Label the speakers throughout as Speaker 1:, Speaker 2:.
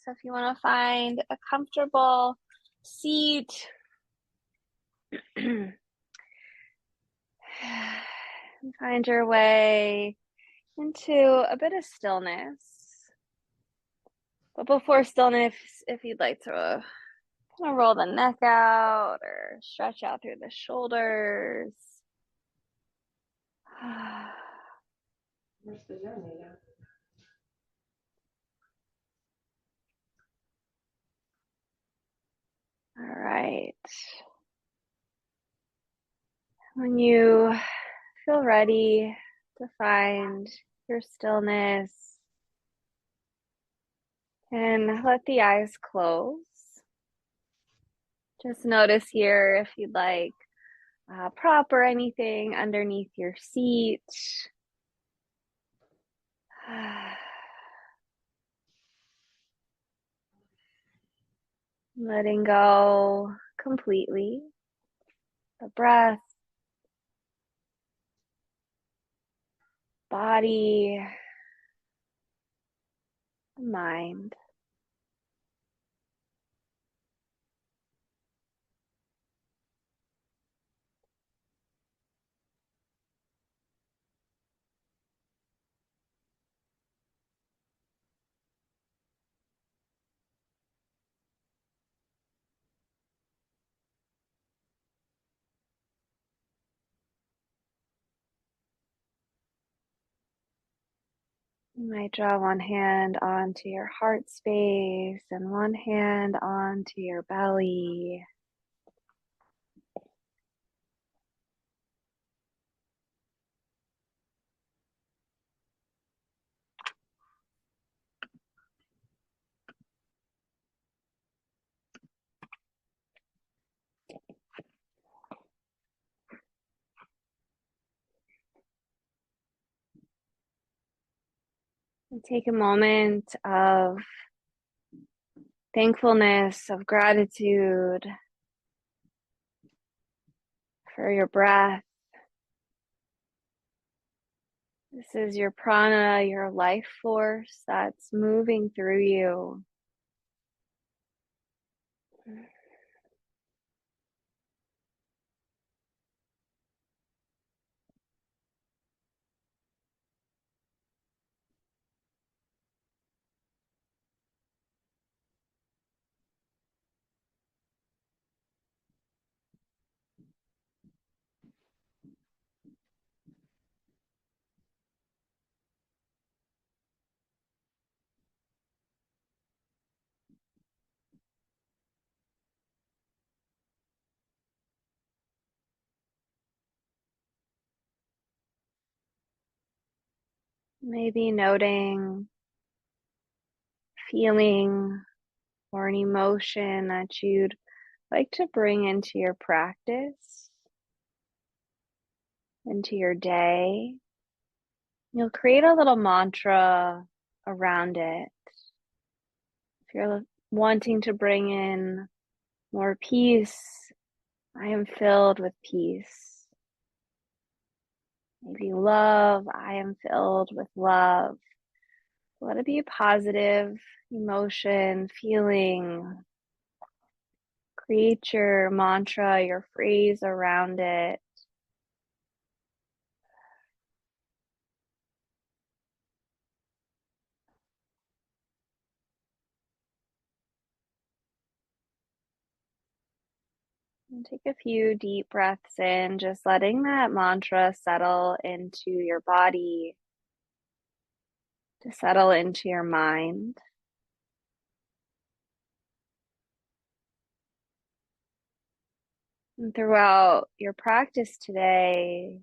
Speaker 1: So if you want to find a comfortable seat, find your way into a bit of stillness. But before stillness, if you'd like to kind of roll the neck out or stretch out through the shoulders. All right. When you feel ready to find your stillness, and let the eyes close. Just notice here if you'd like a prop or anything underneath your seat. Letting go completely. The breath, body, the mind. You might draw one hand onto your heart space and one hand onto your belly. And take a moment of thankfulness, of gratitude for your breath. This is your prana, your life force that's moving through you. Maybe noting, feeling, or an emotion that you'd like to bring into your practice, into your day. You'll create a little mantra around it. If you're wanting to bring in more peace, I am filled with peace. Maybe love, I am filled with love. Let it be a positive emotion, feeling. Create your mantra, your phrase around it. And take a few deep breaths in, just letting that mantra settle into your body, to settle into your mind. And throughout your practice today,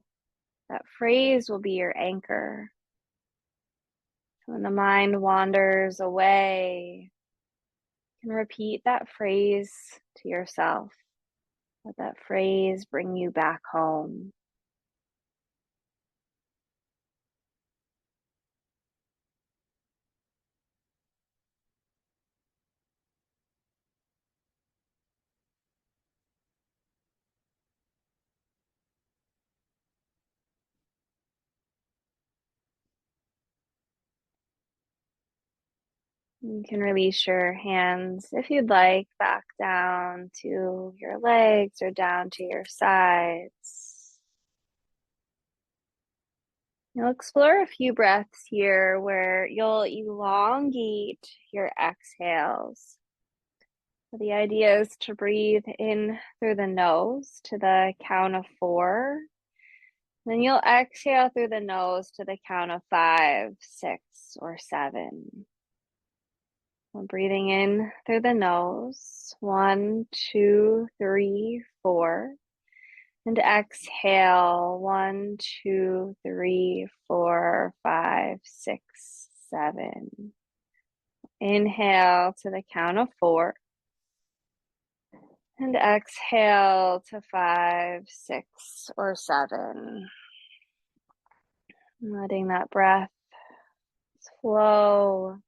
Speaker 1: that phrase will be your anchor. When the mind wanders away, you can repeat that phrase to yourself. Let that phrase bring you back home. You can release your hands, if you'd like, back down to your legs or down to your sides. You'll explore a few breaths here where you'll elongate your exhales. So the idea is to breathe in through the nose to the count of 4. Then you'll exhale through the nose to the count of 5, 6, or 7. We're breathing in through the nose, 1, 2, 3, 4. And exhale, 1, 2, 3, 4, 5, 6, 7. Inhale to the count of 4. And exhale to 5, 6, or 7. Letting that breath flow.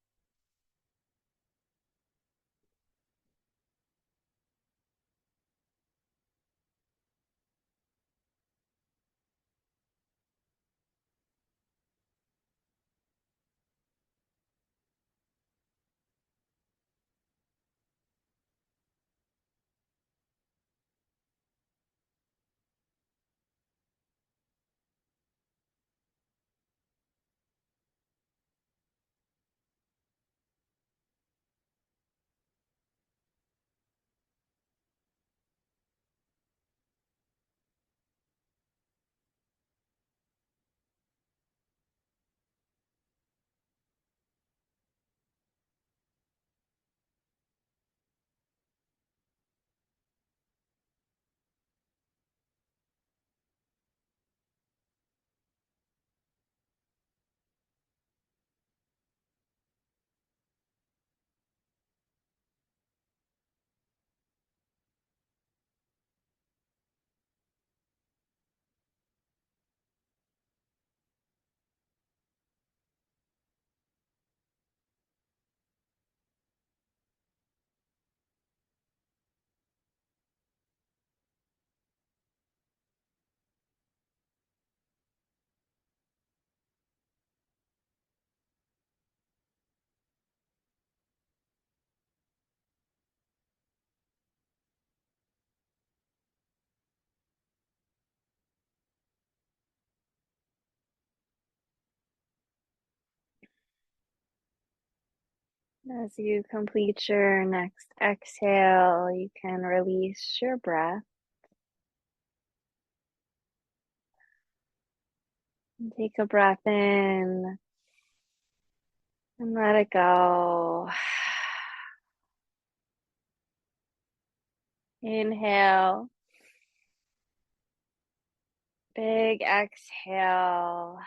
Speaker 1: As you complete your next exhale, you can release your breath. And take a breath in and let it go. Inhale. Big exhale.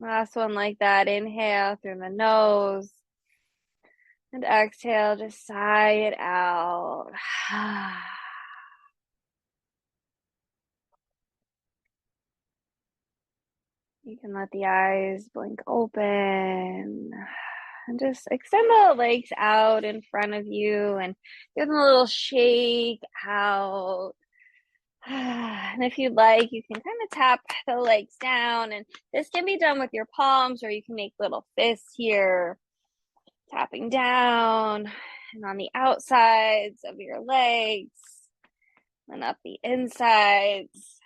Speaker 1: Last one like that. Inhale through the nose. And exhale, just sigh it out. You can let the eyes blink open. And just extend the legs out in front of you and give them a little shake out. And if you'd like, you can kind of tap the legs down. And this can be done with your palms, or you can make little fists here, tapping down and on the outsides of your legs and up the insides.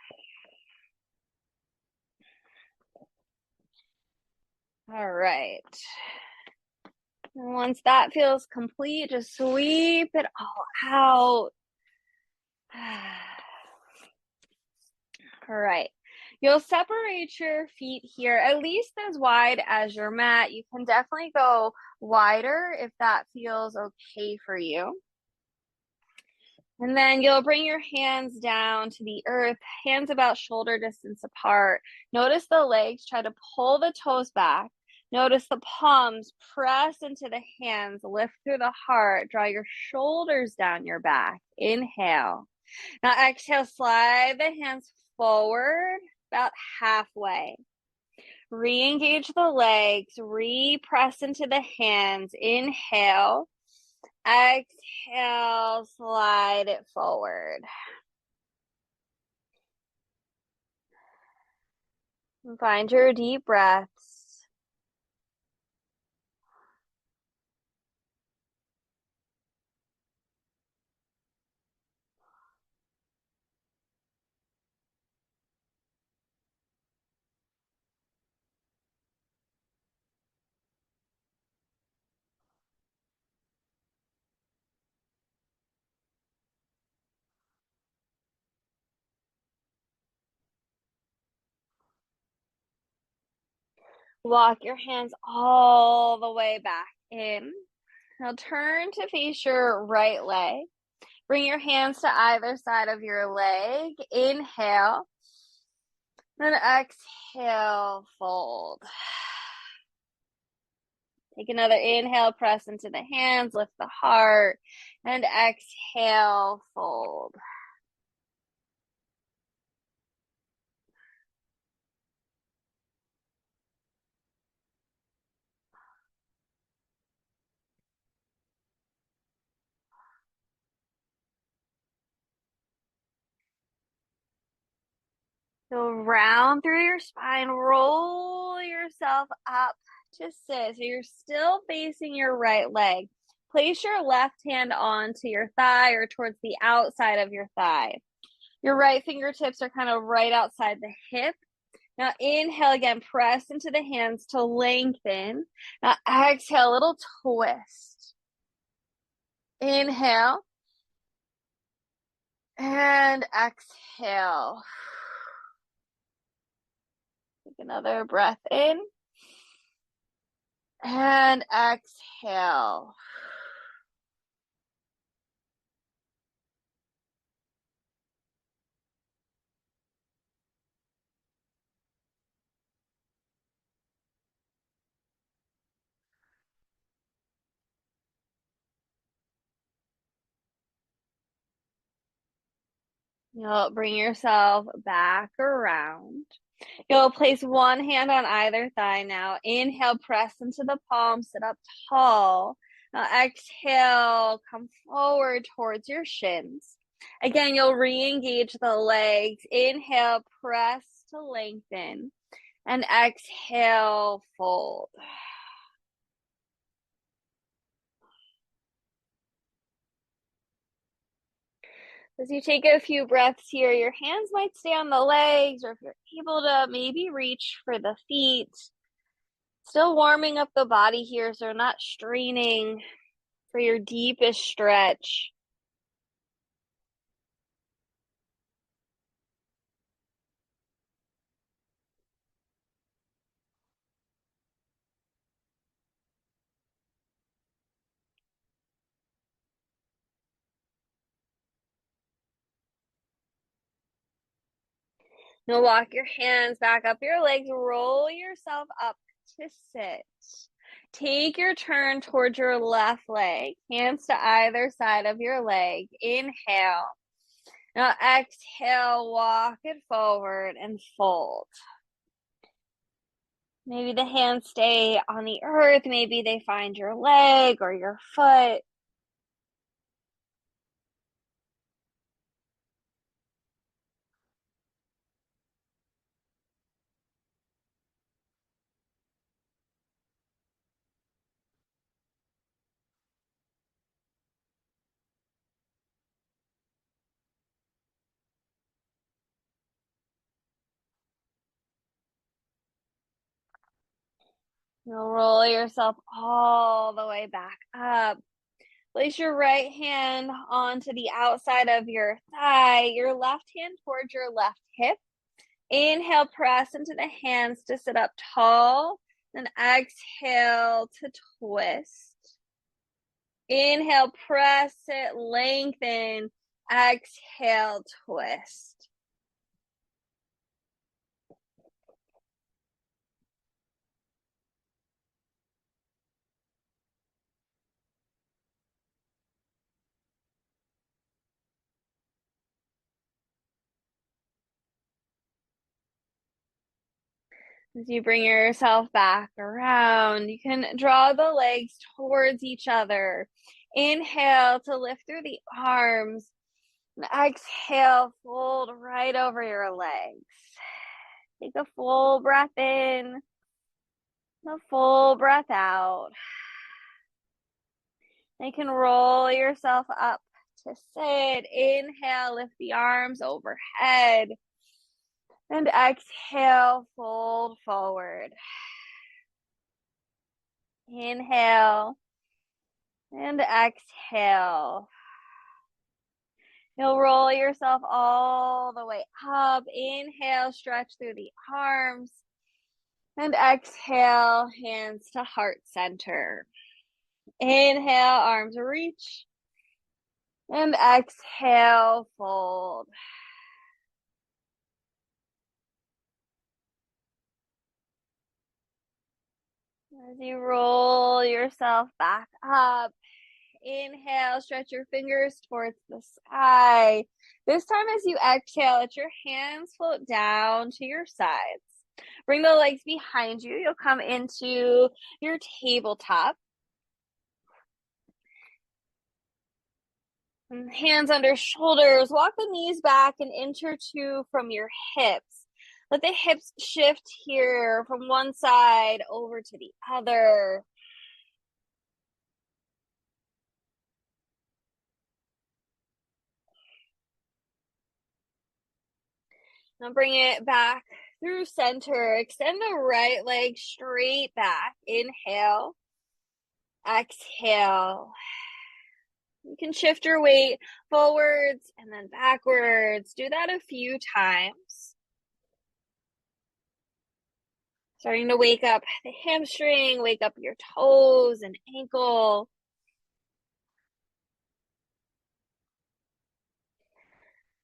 Speaker 1: All right. And once that feels complete, just sweep it all out. All right. You'll separate your feet here at least as wide as your mat. You can definitely go wider if that feels okay for you. And then you'll bring your hands down to the earth, hands about shoulder distance apart. Notice the legs, try to pull the toes back. Notice the palms, press into the hands, lift through the heart, draw your shoulders down your back. Inhale. Now exhale, slide the hands forward about halfway. Re-engage the legs, re-press into the hands. Inhale. Exhale, slide it forward. And find your deep breaths. Walk your hands all the way back in. Now turn to face your right leg. Bring your hands to either side of your leg. Inhale. Then exhale, fold. Take another inhale, press into the hands, lift the heart, and exhale, fold. So round through your spine, roll yourself up to sit. So you're still facing your right leg. Place your left hand onto your thigh or towards the outside of your thigh. Your right fingertips are kind of right outside the hip. Now inhale again, press into the hands to lengthen. Now exhale, a little twist. Inhale. And exhale. Take another breath in. And exhale. You'll bring yourself back around. You'll place one hand on either thigh now. Inhale, press into the palm, sit up tall. Now exhale, come forward towards your shins. Again, you'll re-engage the legs. Inhale, press to lengthen. And exhale, fold. As you take a few breaths here, your hands might stay on the legs, or if you're able to, maybe reach for the feet. Still warming up the body here, so not straining for your deepest stretch. Now walk your hands back up your legs, roll yourself up to sit. Take your turn towards your left leg, hands to either side of your leg. Inhale. Now exhale, walk it forward and fold. Maybe the hands stay on the earth. Maybe they find your leg or your foot. You'll roll yourself all the way back up. Place your right hand onto the outside of your thigh, your left hand towards your left hip. Inhale, press into the hands to sit up tall. Then exhale to twist. Inhale, press it, lengthen. Exhale, twist. As you bring yourself back around, you can draw the legs towards each other. Inhale to lift through the arms. And exhale, fold right over your legs. Take a full breath in, a full breath out. You can roll yourself up to sit. Inhale, lift the arms overhead. And exhale, fold forward. Inhale and exhale. You'll roll yourself all the way up. Inhale, stretch through the arms. And exhale, hands to heart center. Inhale, arms reach. And exhale, fold. As you roll yourself back up, inhale, stretch your fingers towards the sky. This time as you exhale, let your hands float down to your sides. Bring the legs behind you. You'll come into your tabletop. And hands under shoulders. Walk the knees back and interto from your hips. Let the hips shift here from one side over to the other. Now bring it back through center. Extend the right leg straight back. Inhale. Exhale. You can shift your weight forwards and then backwards. Do that a few times. Starting to wake up the hamstring, wake up your toes and ankle.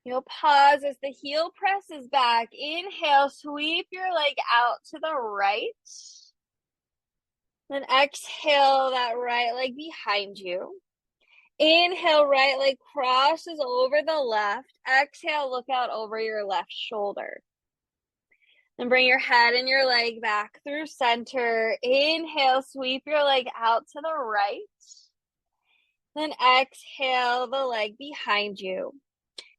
Speaker 1: You'll pause as the heel presses back. Inhale, sweep your leg out to the right. Then exhale that right leg behind you. Inhale, right leg crosses over the left. Exhale, look out over your left shoulder. Then bring your head and your leg back through center. Inhale, sweep your leg out to the right. Then exhale the leg behind you.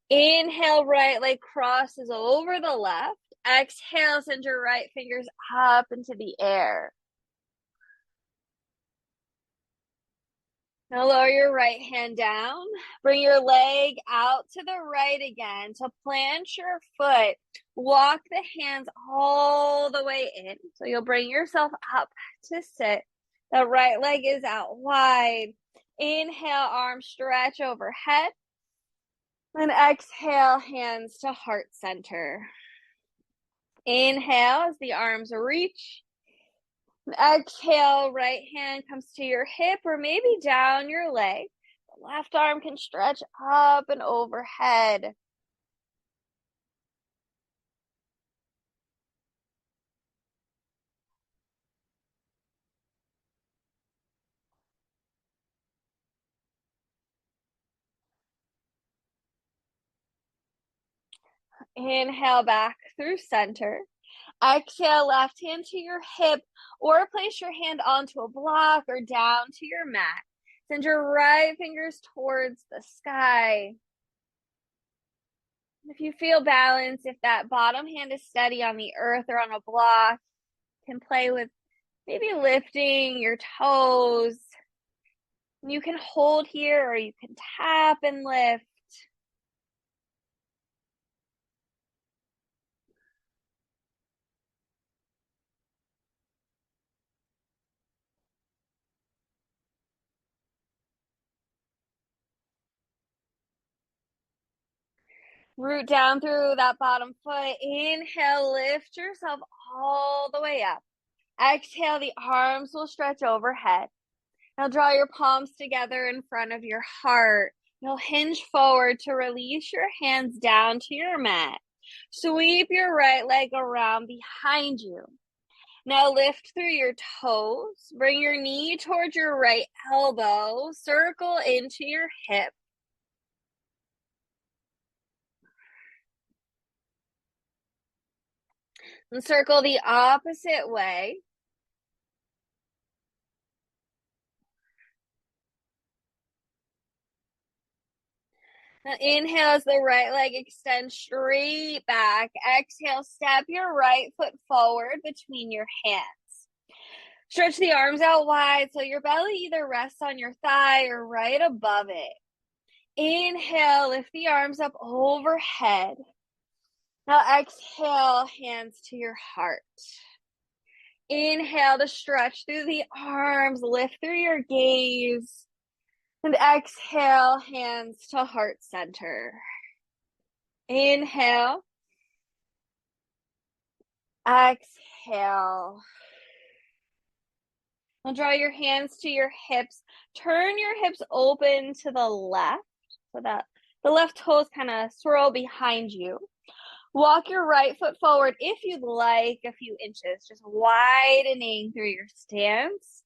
Speaker 1: Inhale, right leg crosses over the left. Exhale, send your right fingers up into the air. Now lower your right hand down. Bring your leg out to the right again to plant your foot. Walk the hands all the way in. So you'll bring yourself up to sit. The right leg is out wide. Inhale, arms stretch overhead. And exhale, hands to heart center. Inhale as the arms reach. Exhale, right hand comes to your hip or maybe down your leg. The left arm can stretch up and overhead. Inhale back through center. Exhale, left hand to your hip or place your hand onto a block or down to your mat. Send your right fingers towards the sky. If you feel balanced, if that bottom hand is steady on the earth or on a block, you can play with maybe lifting your toes. You can hold here or you can tap and lift. Root down through that bottom foot. Inhale, lift yourself all the way up. Exhale, the arms will stretch overhead. Now draw your palms together in front of your heart. You'll hinge forward to release your hands down to your mat. Sweep your right leg around behind you. Now lift through your toes. Bring your knee towards your right elbow. Circle into your hip. And circle the opposite way. Now inhale as the right leg extends straight back. Exhale, step your right foot forward between your hands. Stretch the arms out wide so your belly either rests on your thigh or right above it. Inhale, lift the arms up overhead. Now exhale, hands to your heart. Inhale to stretch through the arms, lift through your gaze. And exhale, hands to heart center. Inhale. Exhale. exhale. Now draw your hands to your hips. Turn your hips open to the left so that the left toes kind of swirl behind you. Walk your right foot forward if you'd like, a few inches, just widening through your stance.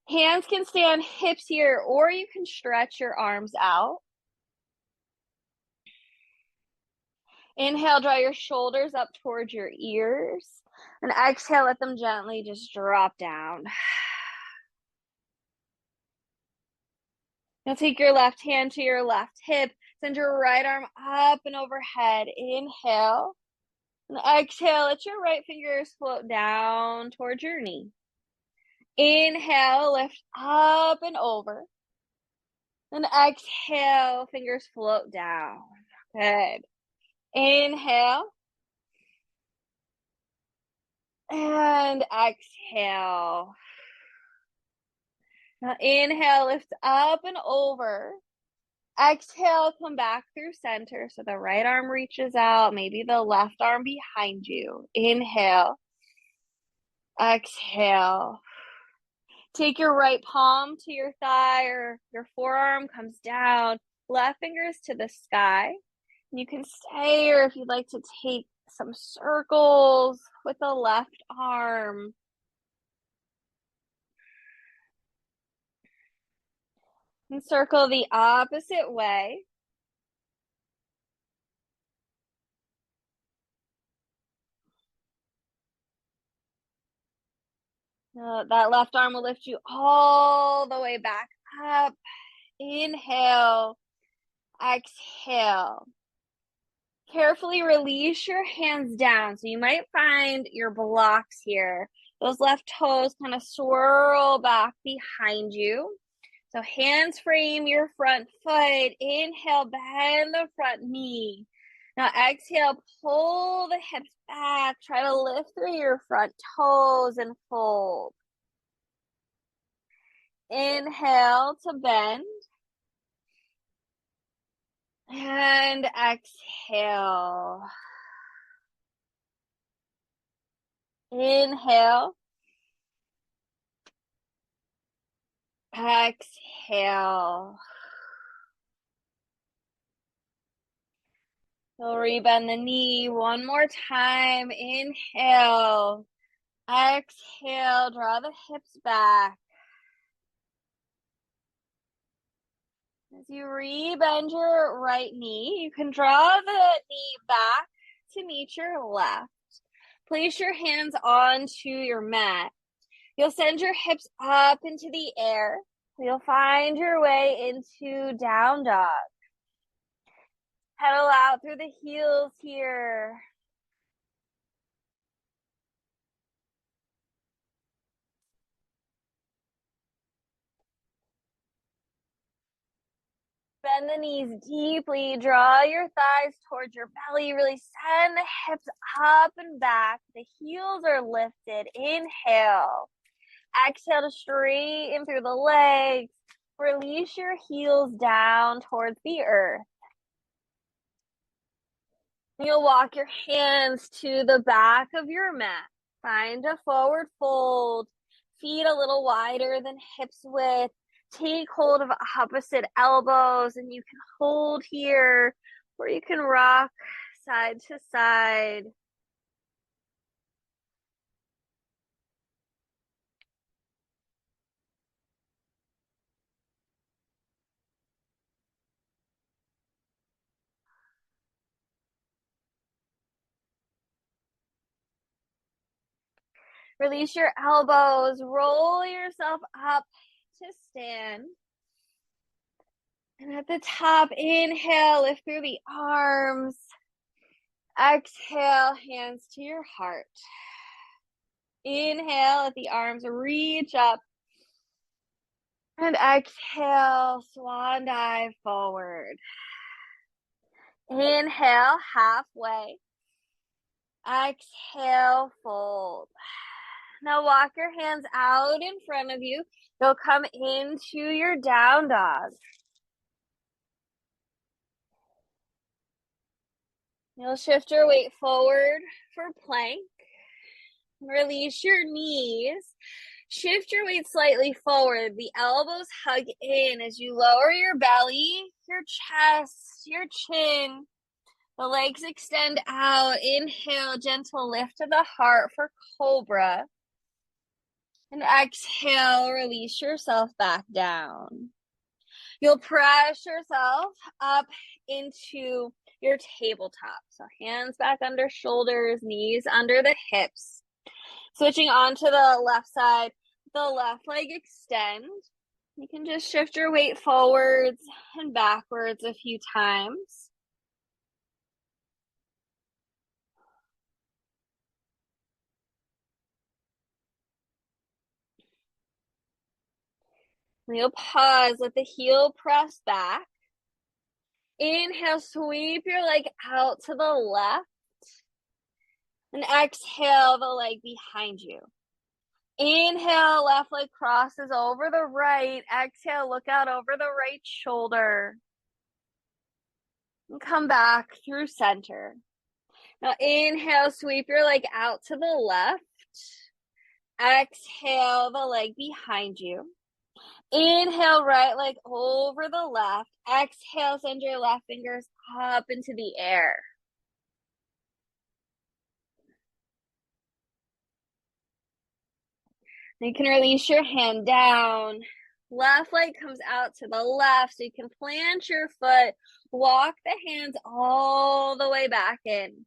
Speaker 1: Hands can stay on hips here, or you can stretch your arms out. Inhale, draw your shoulders up towards your ears. And exhale, let them gently just drop down. Now take your left hand to your left hip. Send your right arm up and overhead. Inhale. And exhale, let your right fingers float down towards your knee. Inhale, lift up and over. And exhale, fingers float down. Good. Inhale. And exhale. Now inhale, lift up and over. Exhale, come back through center. So the right arm reaches out, maybe the left arm behind you. Inhale. Exhale. Take your right palm to your thigh, or your forearm comes down. Left fingers to the sky. You can stay, or if you'd like to take some circles with the left arm. And circle the opposite way. That left arm will lift you all the way back up. Inhale. Exhale. Carefully release your hands down. So you might find your blocks here. Those left toes kind of swirl back behind you. So hands frame your front foot. Inhale, bend the front knee. Now exhale, pull the hips back. Try to lift through your front toes and fold. Inhale to bend. And exhale. Inhale. Exhale. So rebend the knee one more time. Inhale. Exhale. Draw the hips back. As you rebend your right knee, you can draw the knee back to meet your left. Place your hands onto your mat. You'll send your hips up into the air. You'll find your way into down dog. Pedal out through the heels here. Bend the knees deeply. Draw your thighs towards your belly. Really send the hips up and back. The heels are lifted. Inhale. Exhale to straighten through the legs. Release your heels down towards the earth. You'll walk your hands to the back of your mat. Find a forward fold. Feet a little wider than hips width. Take hold of opposite elbows, and you can hold here, or you can rock side to side. Release your elbows. Roll yourself up to stand. And at the top, inhale, lift through the arms. Exhale, hands to your heart. Inhale, let the arms reach up. And exhale, swan dive forward. Inhale, halfway. Exhale, fold. Now walk your hands out in front of you. You'll come into your down dog. You'll shift your weight forward for plank. Release your knees. Shift your weight slightly forward. The elbows hug in as you lower your belly, your chest, your chin. The legs extend out. Inhale, gentle lift of the heart for cobra. And exhale, release yourself back down. You'll press yourself up into your tabletop. So hands back under shoulders, knees under the hips. Switching on to the left side, the left leg extend. You can just shift your weight forwards and backwards a few times. You'll pause, let the heel press back. Inhale, sweep your leg out to the left. And exhale, the leg behind you. Inhale, left leg crosses over the right. Exhale, look out over the right shoulder. And come back through center. Now inhale, sweep your leg out to the left. Exhale, the leg behind you. Inhale, right leg over the left. Exhale, send your left fingers up into the air. You can release your hand down. Left leg comes out to the left, so you can plant your foot. Walk the hands all the way back in.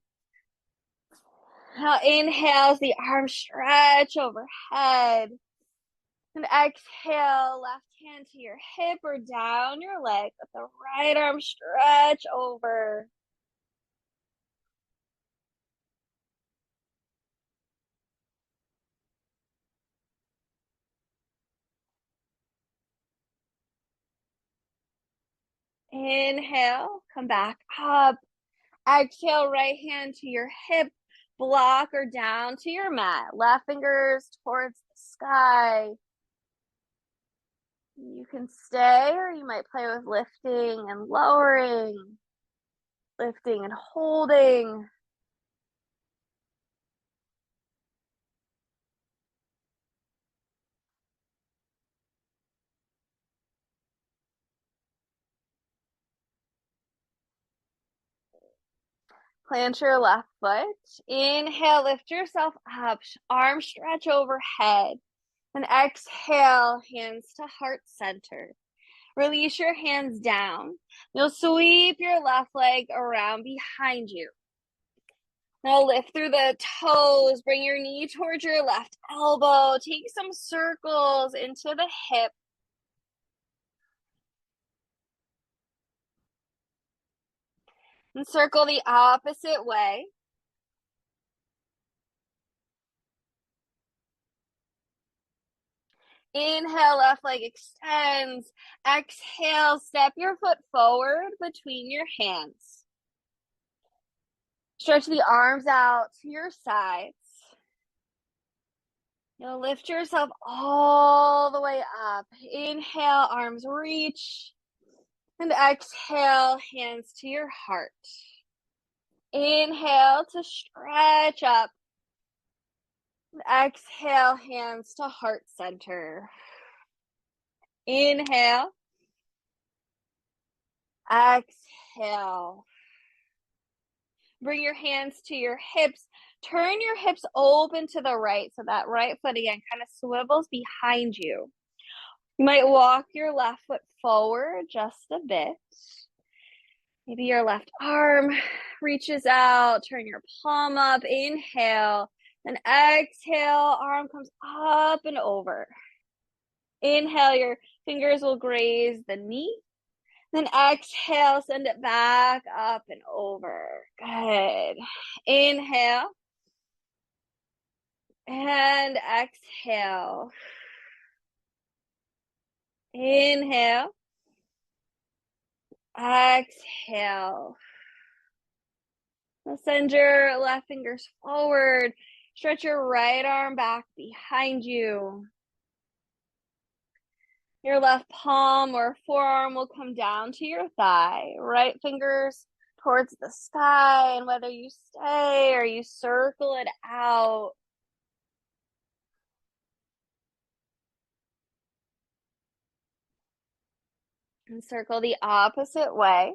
Speaker 1: Now inhale as the arms stretch overhead. And exhale, left hand to your hip or down your leg. Let the right arm stretch over. Inhale, come back up. Exhale, right hand to your hip, block or down to your mat. Left fingers towards the sky. You can stay, or you might play with lifting and lowering, lifting and holding. Plant your left foot. Inhale, lift yourself up. Arms stretch overhead. And exhale, hands to heart center. Release your hands down. You'll sweep your left leg around behind you. Now lift through the toes. Bring your knee towards your left elbow. Take some circles into the hip. And circle the opposite way. Inhale, left leg extends. Exhale, step your foot forward between your hands. Stretch the arms out to your sides. You'll lift yourself all the way up. Inhale, arms reach. And exhale, hands to your heart. Inhale to stretch up. Exhale, hands to heart center. Inhale. Exhale. Bring your hands to your hips. Turn your hips open to the right, so that right foot again kind of swivels behind you. You might walk your left foot forward just a bit. Maybe your left arm reaches out. Turn your palm up. Inhale. Then exhale, arm comes up and over. Inhale, your fingers will graze the knee. Then exhale, send it back up and over. Good. Inhale. And exhale. Inhale. Exhale. Now send your left fingers forward. Stretch your right arm back behind you. Your left palm or forearm will come down to your thigh. Right fingers towards the sky. And whether you stay or you circle it out, And circle the opposite way.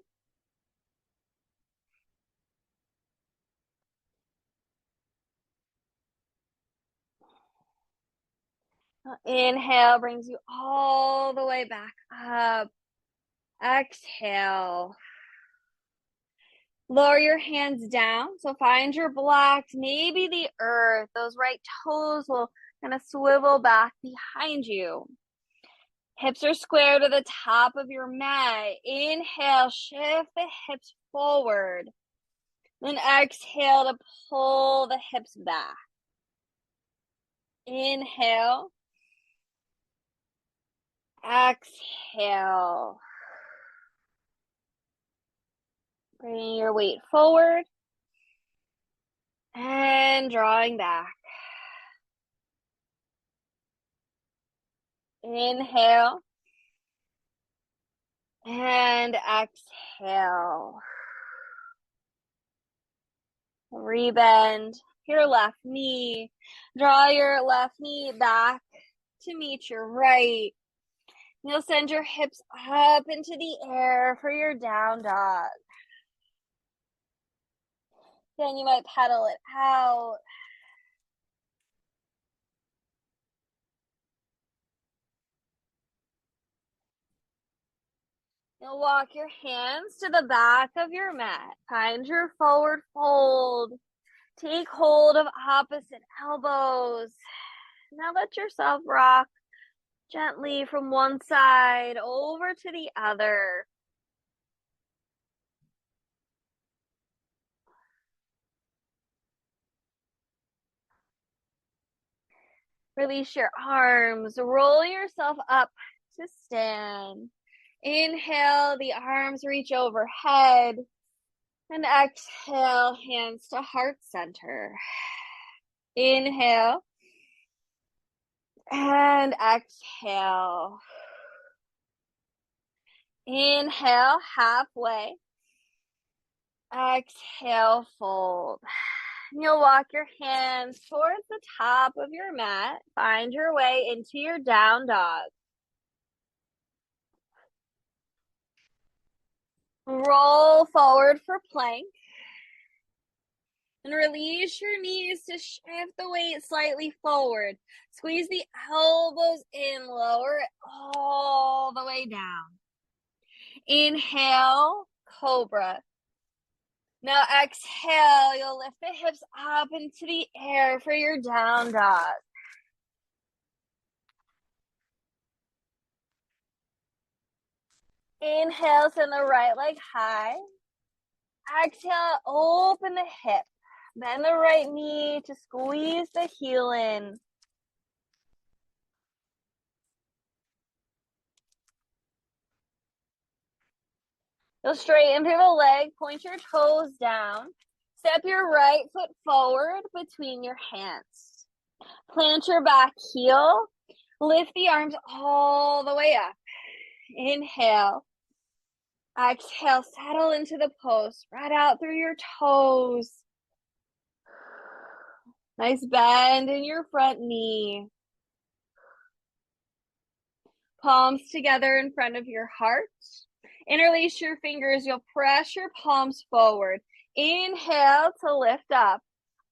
Speaker 1: Inhale brings you all the way back up. Exhale. Lower your hands down. So find your blocks, maybe the earth. Those right toes will kind of swivel back behind you. Hips are square to the top of your mat. Inhale, shift the hips forward. Then exhale to pull the hips back. Inhale. Exhale. Bringing your weight forward and drawing back. Inhale and exhale. Rebend your left knee. Draw your left knee back to meet your right. You'll send your hips up into the air for your down dog. Then you might pedal it out. You'll walk your hands to the back of your mat. Find your forward fold. Take hold of opposite elbows. Now let yourself rock gently from one side over to the other. Release your arms. Roll yourself up to stand. Inhale, the arms reach overhead. And exhale, hands to heart center. Inhale. And exhale. Inhale, halfway. Exhale, fold. You'll walk your hands towards the top of your mat. Find your way into your down dog. Roll forward for plank. And release your knees to shift the weight slightly forward. Squeeze the elbows in, lower it all the way down. Inhale, cobra. Now exhale, you'll lift the hips up into the air for your down dog. Inhale, send the right leg high. Exhale, open the hip. Bend the right knee to squeeze the heel in. You'll straighten through the leg, point your toes down. Step your right foot forward between your hands. Plant your back heel. Lift the arms all the way up. Inhale. Exhale, settle into the pose. Spread out through your toes. Nice bend in your front knee. Palms together in front of your heart. Interlace your fingers. You'll press your palms forward. Inhale to lift up.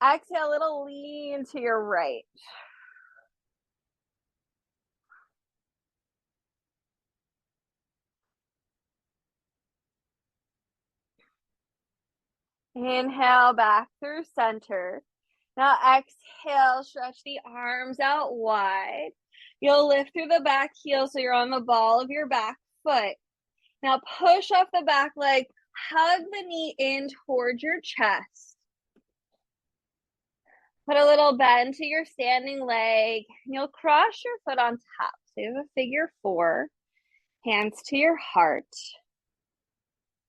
Speaker 1: Exhale, it'll lean to your right. Inhale back through center. Now exhale, stretch the arms out wide. You'll lift through the back heel so you're on the ball of your back foot. Now push off the back leg, hug the knee in towards your chest. Put a little bend to your standing leg. You'll cross your foot on top. So you have a figure 4, hands to your heart.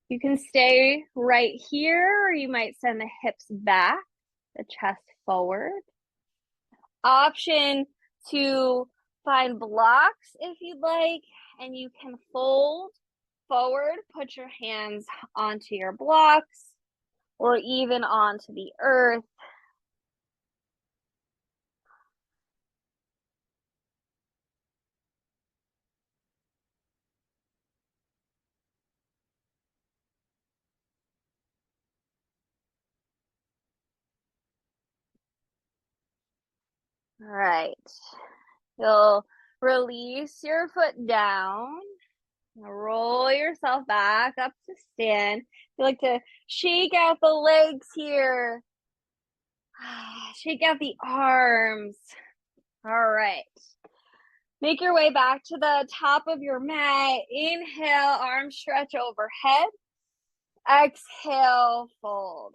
Speaker 1: You can stay right here, or you might send the hips back, the chest forward. Option to find blocks if you'd like, and you can fold forward, put your hands onto your blocks, or even onto the earth. All right. You'll release your foot down. Roll yourself back up to stand. You like to shake out the legs here. Shake out the arms. All right. Make your way back to the top of your mat. Inhale, arms stretch overhead. Exhale, fold.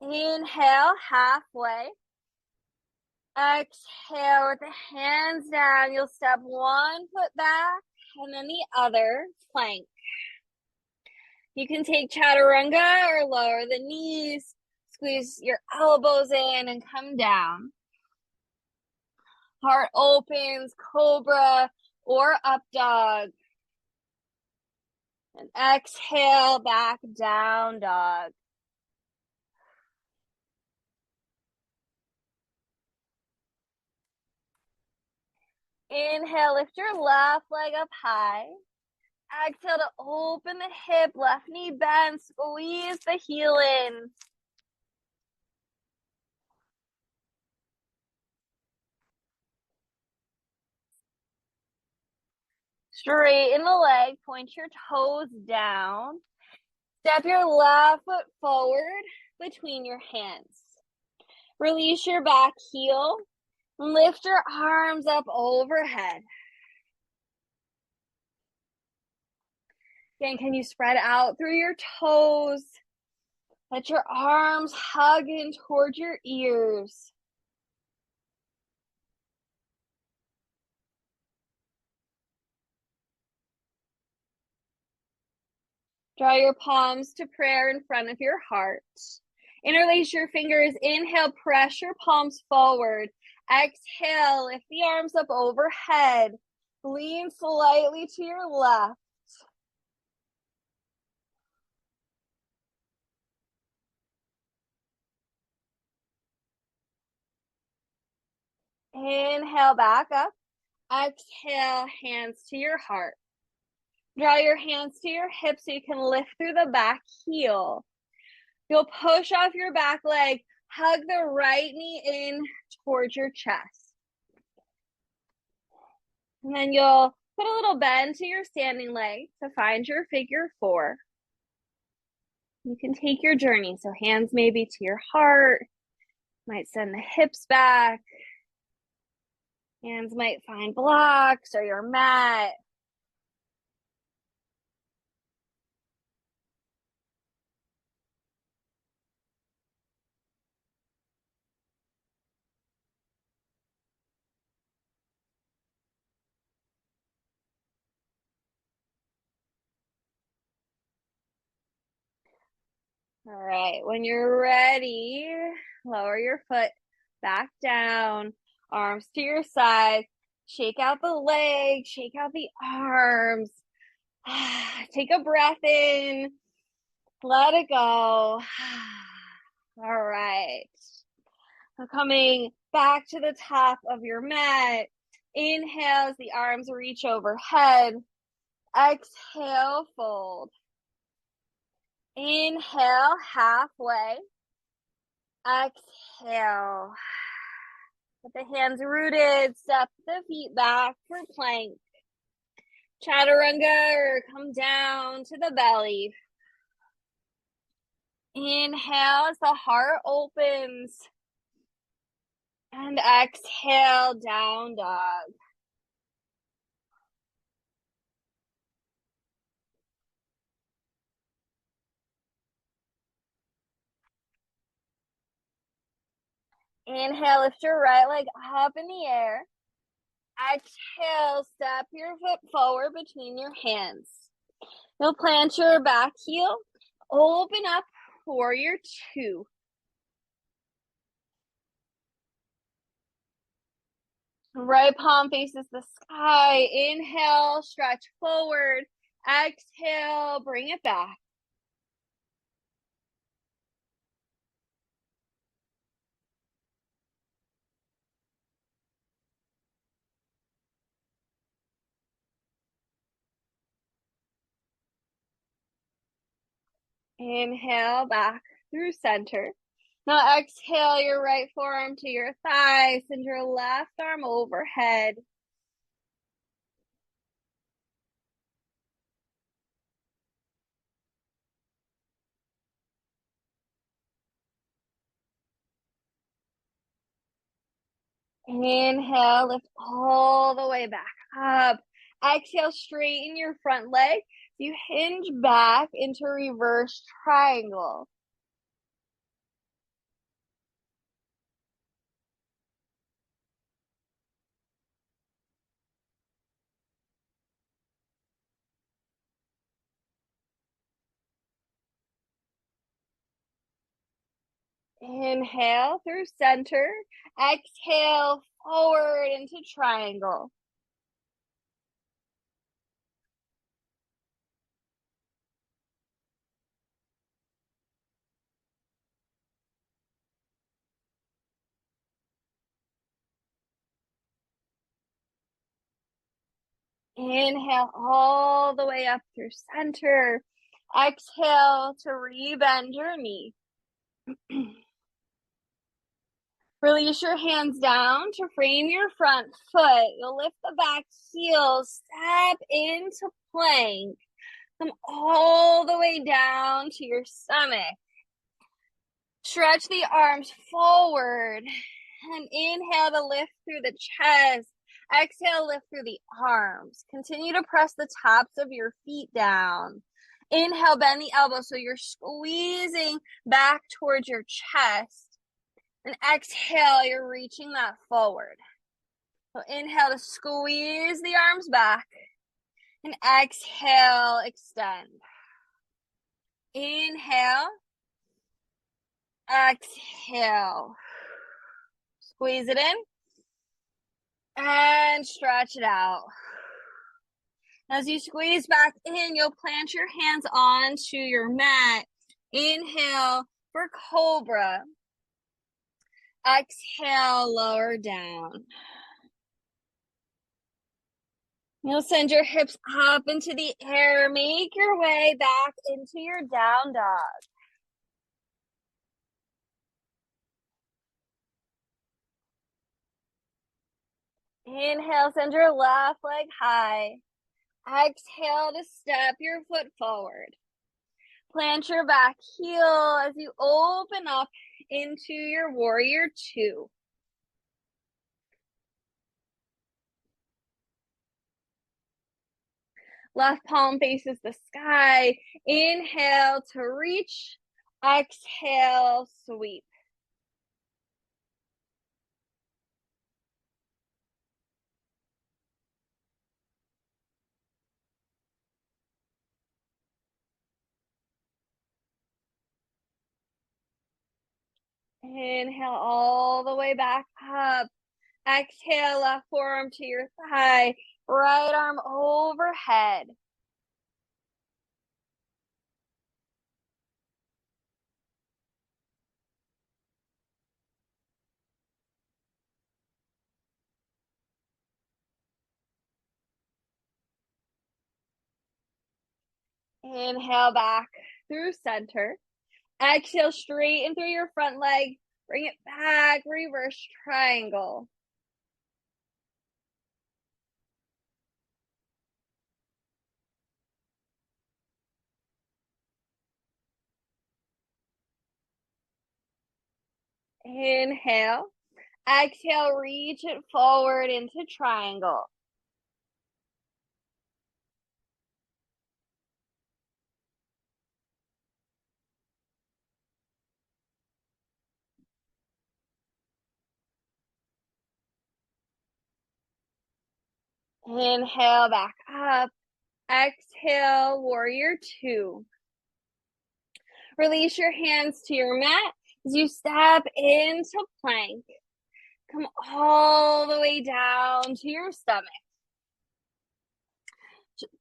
Speaker 1: Inhale, halfway. Exhale with the hands down. You'll step one foot back and then the other, plank. You can take chaturanga or lower the knees, squeeze your elbows in and come down. Heart opens, cobra or up dog. And exhale, back down dog. Inhale, lift your left leg up high. Exhale to open the hip, left knee bend, squeeze the heel in. Straighten the leg, point your toes down. Step your left foot forward between your hands. Release your back heel. Lift your arms up overhead. Again, can you spread out through your toes? Let your arms hug in toward your ears. Draw your palms to prayer in front of your heart. Interlace your fingers. Inhale, press your palms forward. Exhale, lift the arms up overhead. Lean slightly to your left. Inhale, back up. Exhale, hands to your heart. Draw your hands to your hips so you can lift through the back heel. You'll push off your back leg. Hug the right knee in towards your chest. And then you'll put a little bend to your standing leg to find your figure four. You can take your journey. So hands maybe to your heart. Might send the hips back. Hands might find blocks or your mat. All right, when you're ready, lower your foot back down, arms to your side, shake out the legs, shake out the arms. Take a breath in, let it go. All right. So coming back to the top of your mat. Inhale as the arms reach overhead. Exhale, fold. Inhale, halfway. Exhale. Put the hands rooted. Step the feet back for plank. Chaturanga or come down to the belly. Inhale as the heart opens. And exhale, down dog. Inhale, lift your right leg up in the air. Exhale, step your foot forward between your hands. You'll plant your back heel. Open up, warrior two. Right palm faces the sky. Inhale, stretch forward. Exhale, bring it back. Inhale, back through center. Now exhale your right forearm to your thigh. Send your left arm overhead. Inhale, lift all the way back up. Exhale, straighten your front leg. You hinge back into reverse triangle. Inhale through center. Exhale, forward into triangle. Inhale all the way up through center. Exhale to rebend your knee. Release your hands down to frame your front foot. You'll lift the back heel, step into plank. Come all the way down to your stomach. Stretch the arms forward and inhale to lift through the chest. Exhale, lift through the arms. Continue to press the tops of your feet down. Inhale, bend the elbows so you're squeezing back towards your chest. And exhale, you're reaching that forward. So inhale to squeeze the arms back. And exhale, extend. Inhale. Exhale. Squeeze it in. And stretch it out. As you squeeze back in, you'll plant your hands onto your mat. Inhale for cobra. Exhale, lower down. You'll send your hips up into the air. Make your way back into your down dog. Inhale, send your left leg high. Exhale to step your foot forward. Plant your back heel as you open up into your warrior two. Left palm faces the sky. Inhale to reach. Exhale, sweep. Inhale all the way back up. Exhale, left forearm to your thigh. Right arm overhead. Inhale back through center. Exhale, straighten through your front leg. Bring it back, reverse triangle. Inhale. Exhale, reach it forward into triangle. Inhale, back up. Exhale, warrior two. Release your hands to your mat as you step into plank. Come all the way down to your stomach.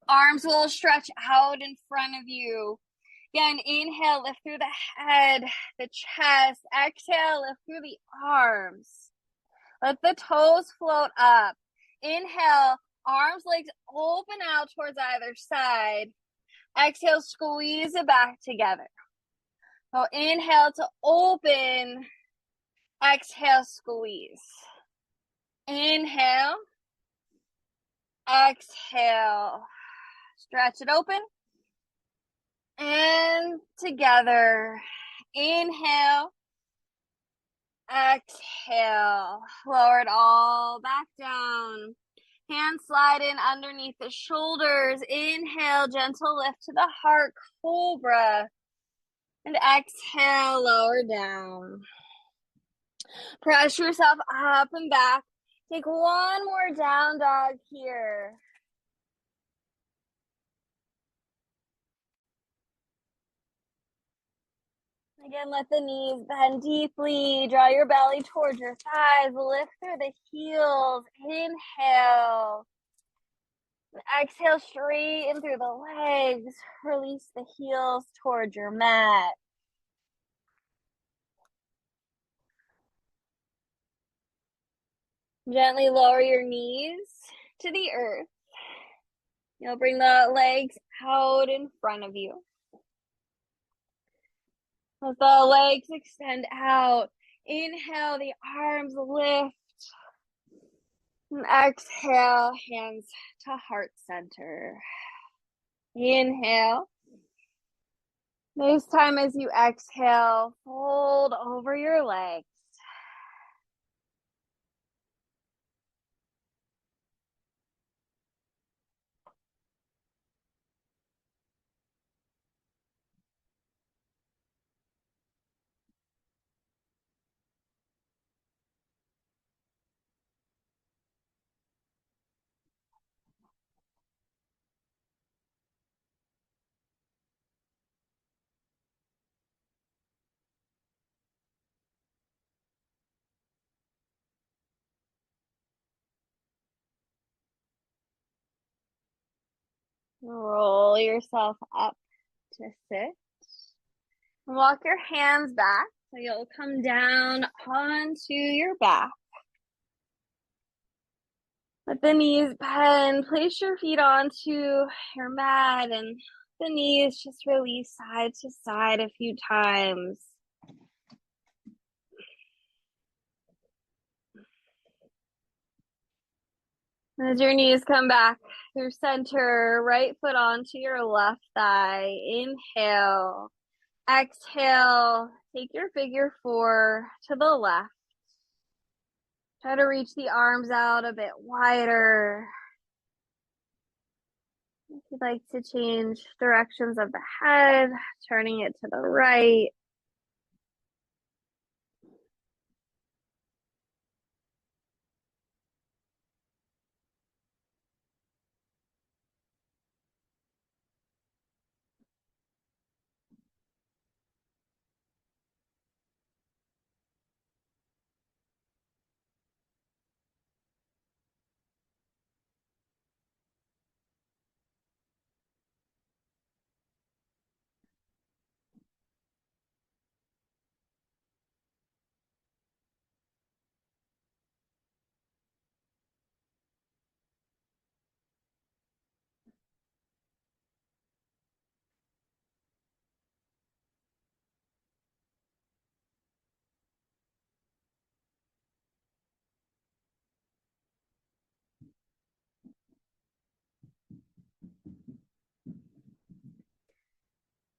Speaker 1: Arms will stretch out in front of you. Again, inhale, lift through the head, the chest. Exhale, lift through the arms. Let the toes float up. Inhale, arms, legs open out towards either side. Exhale, squeeze it back together. So inhale to open. Exhale, squeeze. Inhale. Exhale. Stretch it open. And together. Inhale. Exhale. Lower it all back down. Hands slide in underneath the shoulders. Inhale, gentle lift to the heart, cobra. And exhale, lower down. Press yourself up and back. Take one more down dog here. Again, let the knees bend deeply. Draw your belly towards your thighs. Lift through the heels. Inhale. Exhale, straighten through the legs. Release the heels towards your mat. Gently lower your knees to the earth. You'll bring the legs out in front of you. Let the legs extend out. Inhale, the arms lift. And exhale, hands to heart center. Inhale. This time as you exhale, fold over your legs. Roll yourself up to sit. Walk your hands back so you'll come down onto your back. Let the knees bend. Place your feet onto your mat and the knees just release side to side a few times. As your knees come back through center, right foot onto your left thigh. Inhale. Exhale. Take your figure four to the left. Try to reach the arms out a bit wider. If you'd like to change directions of the head, turning it to the right.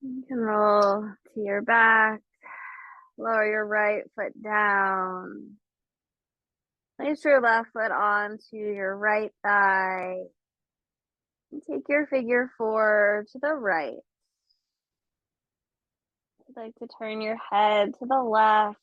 Speaker 1: You can roll to your back. Lower your right foot down. Place your left foot onto your right thigh. And take your figure four to the right. If you'd like to turn your head to the left.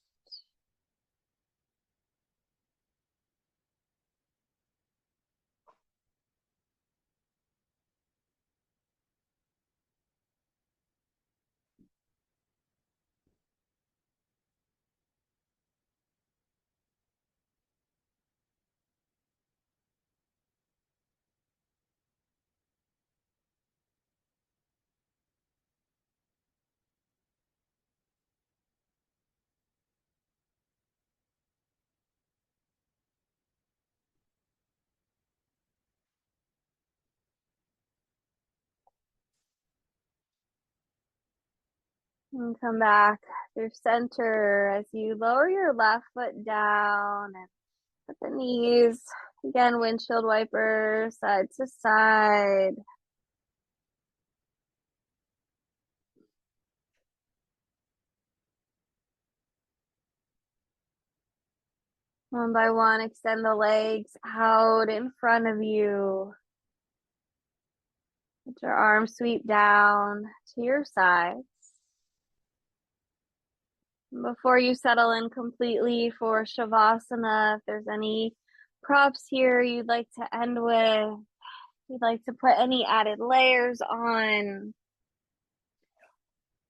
Speaker 1: And come back through center as you lower your left foot down and put the knees, again, windshield wiper, side to side. One by one, extend the legs out in front of you. Let your arms sweep down to your sides. Before you settle in completely for Shavasana, if there's any props here you'd like to end with, you'd like to put any added layers on,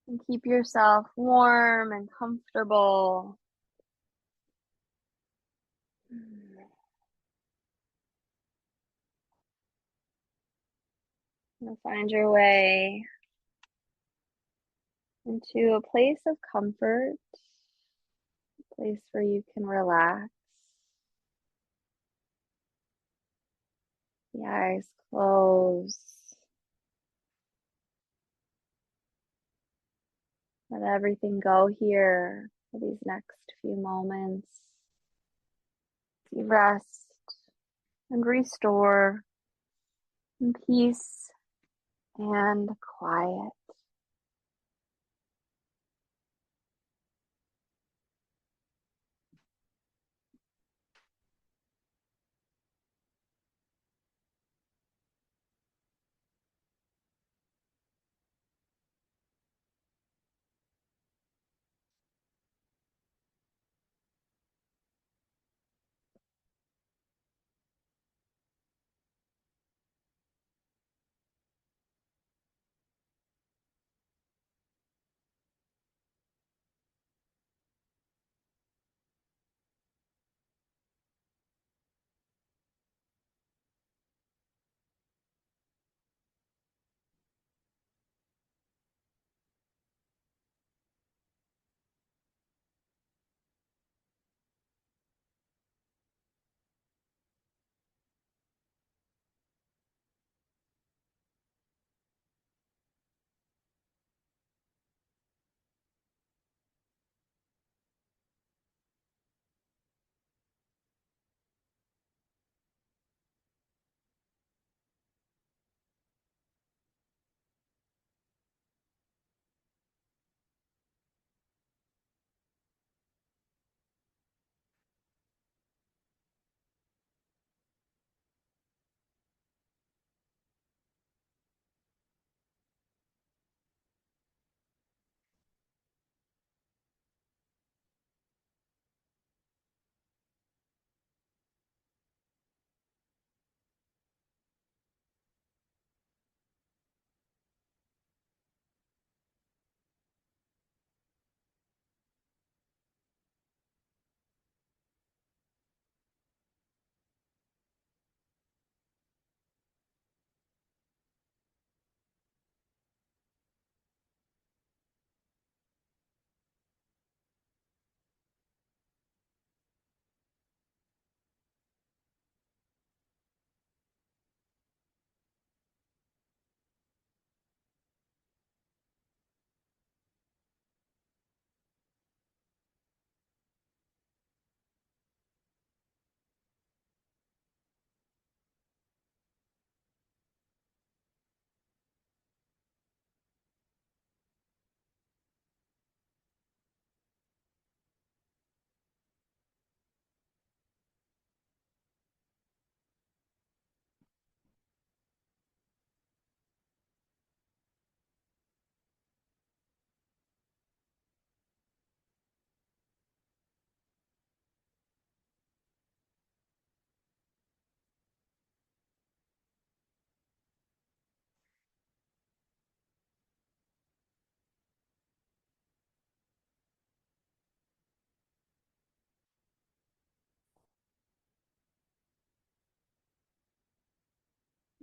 Speaker 1: and keep yourself warm and comfortable. You'll find your way into a place of comfort, a place where you can relax. The eyes close. Let everything go here for these next few moments. You rest and restore in peace and quiet.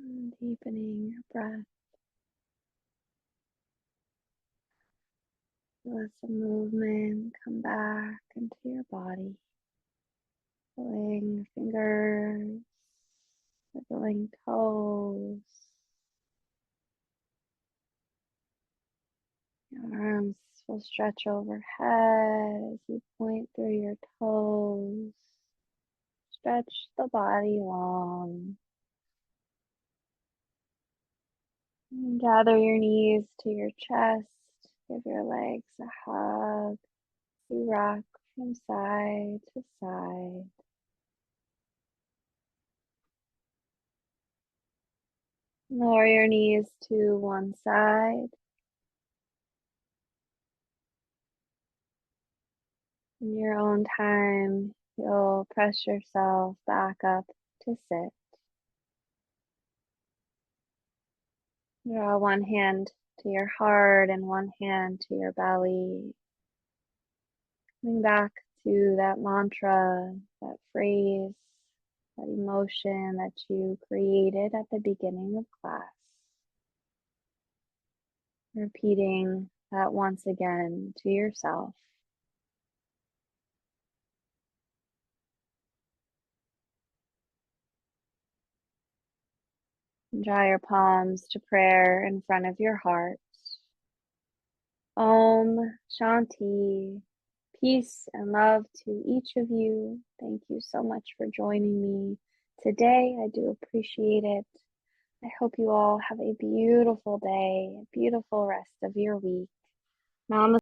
Speaker 1: And deepening your breath. Let some movement come back into your body. Wiggling fingers, wiggling toes, your arms We'll stretch overhead as you point through your toes. Stretch the body long. And gather your knees to your chest. Give your legs a hug. You rock from side to side. Lower your knees to one side. In your own time, you'll press yourself back up to sit. Draw one hand to your heart and one hand to your belly. Coming back to that mantra, that phrase, that emotion that you created at the beginning of class. Repeating that once again to yourself. And draw your palms to prayer in front of your heart. Om Shanti. Peace and love to each of you. Thank you so much for joining me today. I do appreciate it. I hope you all have a beautiful day, a beautiful rest of your week. Namaste.